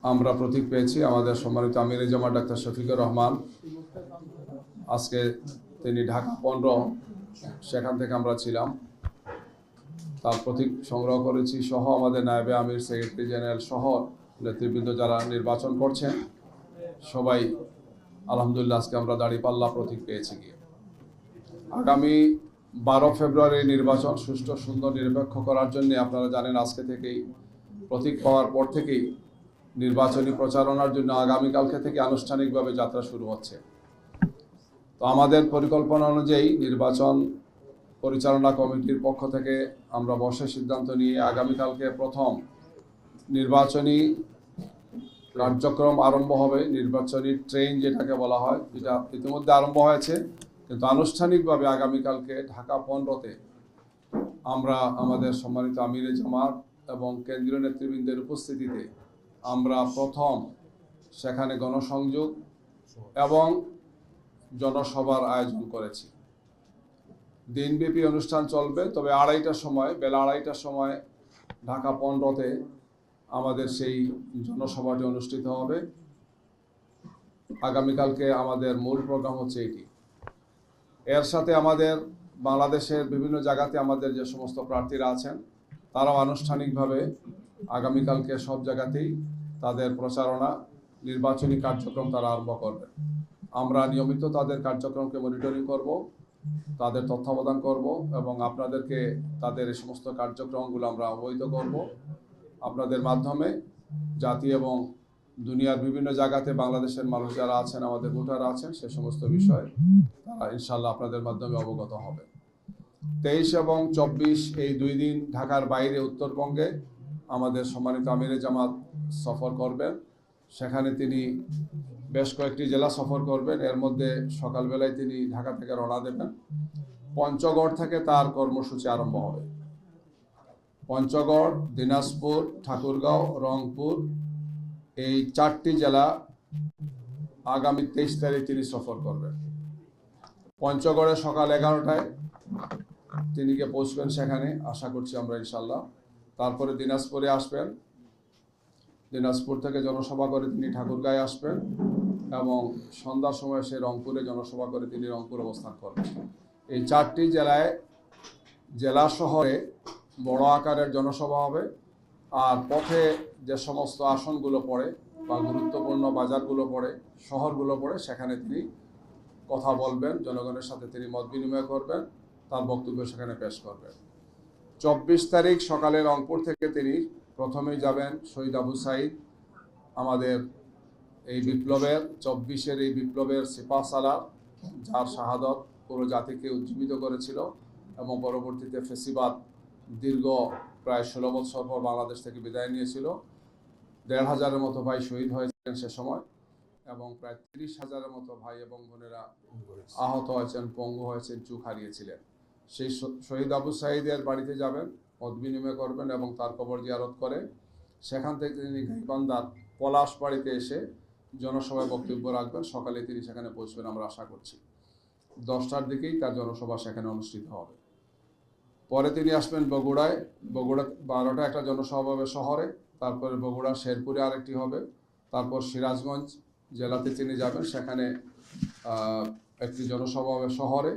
আমরা প্রতীক পেয়েছি আমাদের সম্মানিত আমির জামাত ডাক্তার শফিকুর রহমান। আজকে তিনি ঢাকা 15, সেখান থেকে আমরা ছিলাম, তার প্রতীক সংগ্রহ করেছি সহ আমাদের নায়েবে আমির, সেক্রেটারি জেনারেল সহ নেতৃবৃন্দ যারা নির্বাচন করছেন সবাই আলহামদুলিল্লাহ আজকে আমরা দাঁড়িপাল্লা প্রতীক পেয়েছি গিয়ে। আগামী 12 ফেব্রুয়ারি নির্বাচন সুষ্ঠু, সুন্দর, নিরপেক্ষ করার জন্য আপনারা জানেন আজকে থেকেই প্রতীক পাওয়ার পর থেকেই নির্বাচনী প্রচারণার জন্য আগামীকালকে থেকে আনুষ্ঠানিকভাবে যাত্রা শুরু হচ্ছে। তো আমাদের পরিকল্পনা অনুযায়ী নির্বাচন পরিচালনা কমিটির পক্ষ থেকে আমরা বসে সিদ্ধান্ত নিয়ে আগামীকালকে প্রথম নির্বাচনী কার্যক্রম আরম্ভ হবে। নির্বাচনী ট্রেন যেটাকে বলা হয়, যেটা ইতিমধ্যে আরম্ভ হয়েছে, কিন্তু আনুষ্ঠানিকভাবে আগামীকালকে ঢাকা 15-তে আমরা আমাদের সম্মানিত আমিরে জামাত এবং কেন্দ্রীয় নেতৃবৃন্দের উপস্থিতিতে আমরা প্রথম সেখানে গণসংযোগ এবং জনসভার আয়োজন করেছি। দিনব্যাপী অনুষ্ঠান চলবে, তবে বেলা 2:30টার সময় ঢাকা 15-তে আমাদের সেই জনসভাটি অনুষ্ঠিত হবে। আগামীকালকে আমাদের মূল প্রোগ্রাম হচ্ছে এটি। এর সাথে আমাদের বাংলাদেশের বিভিন্ন জায়গাতে আমাদের যে সমস্ত প্রার্থীরা আছেন তারাও আনুষ্ঠানিকভাবে আগামীকালকে সব জায়গাতেই তাদের প্রচারণা, নির্বাচনী কার্যক্রম তারা আরম্ভ করবে। আমরা নিয়মিত তাদের কার্যক্রমকে মনিটরিং করব, তাদের তত্ত্বাবধান করব এবং আপনাদেরকে তাদের এই সমস্ত কার্যক্রমগুলো আমরা অবহিত করব। আপনাদের মাধ্যমে জাতি এবং দুনিয়ার বিভিন্ন জায়গাতে বাংলাদেশের মানুষ যারা আছেন, আমাদের ভোটাররা আছেন, সে সমস্ত বিষয় তারা ইনশাল্লাহ আপনাদের মাধ্যমে অবগত হবে। 23 এবং 24 এই 2 দিন ঢাকার বাইরে উত্তরবঙ্গে আমাদের সম্মানিত আমিরে জামাত সফর করবেন। সেখানে তিনি বেশ কয়েকটি জেলা সফর করবেন। এর মধ্যে সকালবেলায় তিনি ঢাকা থেকে রওনা দেবেন। পঞ্চগড় থেকে তার কর্মসূচি আরম্ভ হবে। পঞ্চগড়, দিনাজপুর, ঠাকুরগাঁও, রংপুর এই 4টি জেলা আগামী 23 তারিখ তিনি সফর করবেন। পঞ্চগড়ে সকাল 11টায় তিনি গিয়ে পৌঁছবেন, সেখানে আশা করছি আমরা ইনশাল্লাহ। তারপরে দিনাজপুরে আসবেন, দিনাজপুর থেকে জনসভা করে তিনি ঠাকুরগাঁয়ে আসবেন এবং সন্ধ্যার সময় সে রংপুরে জনসভা করে তিনি রংপুর অবস্থান করবেন। এই 4টি জেলা শহরে বড় আকারের জনসভা হবে। আর পথে যে সমস্ত আসনগুলো পড়ে বা গুরুত্বপূর্ণ বাজারগুলো পড়ে, শহরগুলো পড়ে, সেখানে তিনি কথা বলবেন, জনগণের সাথে তিনি মত বিনিময় করবেন, তার বক্তব্য সেখানে পেশ করবেন। 24 তারিখ সকালে রংপুর থেকে তিনি প্রথমেই যাবেন শহীদ আবু সাইদ, আমাদের এই বিপ্লবের 24-এর এই বিপ্লবের সিপাহসালার, যার শাহাদত পুরো জাতিকে উজ্জীবিত করেছিল এবং পরবর্তীতে ফেসিবাদ দীর্ঘ প্রায় 16 বছর পর বাংলাদেশ থেকে বিদায় নিয়েছিল। 1,500-এর মতো ভাই শহীদ হয়েছিলেন সে সময় এবং প্রায় 30,000-এর মতো ভাই এবং বোনেরা আহত হয়েছেন, পঙ্গু হয়েছেন, চোখ হারিয়েছিলেন। সেই শহীদ আবু সাইদের বাড়িতে যাবেন, মত বিনিময় করবেন এবং তার কবর জিয়ারত করে সেখান থেকে তিনি গাইবান্ধার পলাশ বাড়িতে এসে জনসভায় বক্তব্য রাখবেন। সকালে তিনি সেখানে পৌঁছবেন আমরা আশা করছি। 10টার দিকেই তার জনসভা সেখানে অনুষ্ঠিত হবে। পরে তিনি আসবেন বগুড়ায়। বগুড়া 12টা একটা জনসভা হবে শহরে, তারপরে বগুড়া শেরপুরে আরেকটি হবে, তারপর সিরাজগঞ্জ জেলাতে তিনি যাবেন, সেখানে একটি জনসভা হবে শহরে।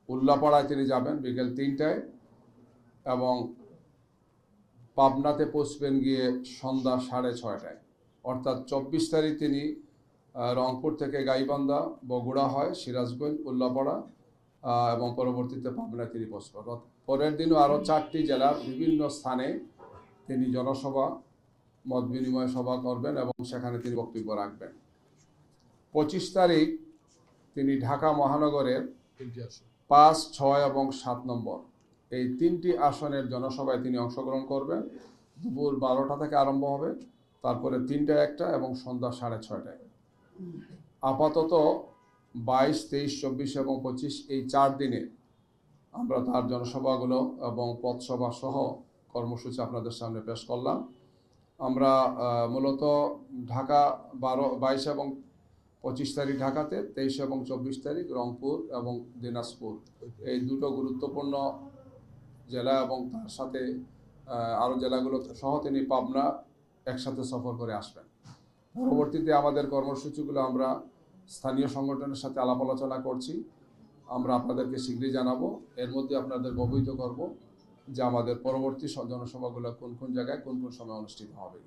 উল্লাপাড়ায় তিনি যাবেন বিকেল 3টায় এবং পাবনাতে পৌঁছবেন গিয়ে সন্ধ্যা 6:30টায়। অর্থাৎ 24 তারিখ তিনি রংপুর থেকে গাইবান্ধা, বগুড়া হয়, সিরাজগঞ্জ, উল্লাপাড়া এবং পরবর্তীতে পাবনায় তিনি পৌঁছবেন। পরের দিনও আরও 4টি জেলার বিভিন্ন স্থানে তিনি জনসভা, মত বিনিময় সভা করবেন এবং সেখানে তিনি বক্তব্য রাখবেন। 25 তারিখ তিনি ঢাকা মহানগরের 5, 6 এবং 7 নম্বর এই 3টি আসনের জনসভায় তিনি অংশগ্রহণ করবেন। দুপুর 12টা থেকে আরম্ভ হবে, তারপরে 3টায় একটা এবং সন্ধ্যা 6:30টায়। আপাতত 22, 23, 24 এবং 25 এই 4 দিনে আমরা তার জনসভাগুলো এবং পথসভা সহ কর্মসূচি আপনাদের সামনে পেশ করলাম। আমরা মূলত ঢাকা 22 এবং 25 তারিখ ঢাকাতে, 23 এবং 24 তারিখ রংপুর এবং দিনাজপুর এই দুটো গুরুত্বপূর্ণ জেলা এবং তার সাথে আরও জেলাগুলো সহ তিনি পাবনা একসাথে সফর করে আসবেন। পরবর্তীতে আমাদের কর্মসূচিগুলো আমরা স্থানীয় সংগঠনের সাথে আলাপ আলোচনা করছি। আমরা আপনাদেরকে শীঘ্রই জানাবো। এর মধ্যে আপনাদের অবহিত করব যে আমাদের পরবর্তী জনসভাগুলো কোন কোন জায়গায় কোন কোন সময় অনুষ্ঠিত হবে।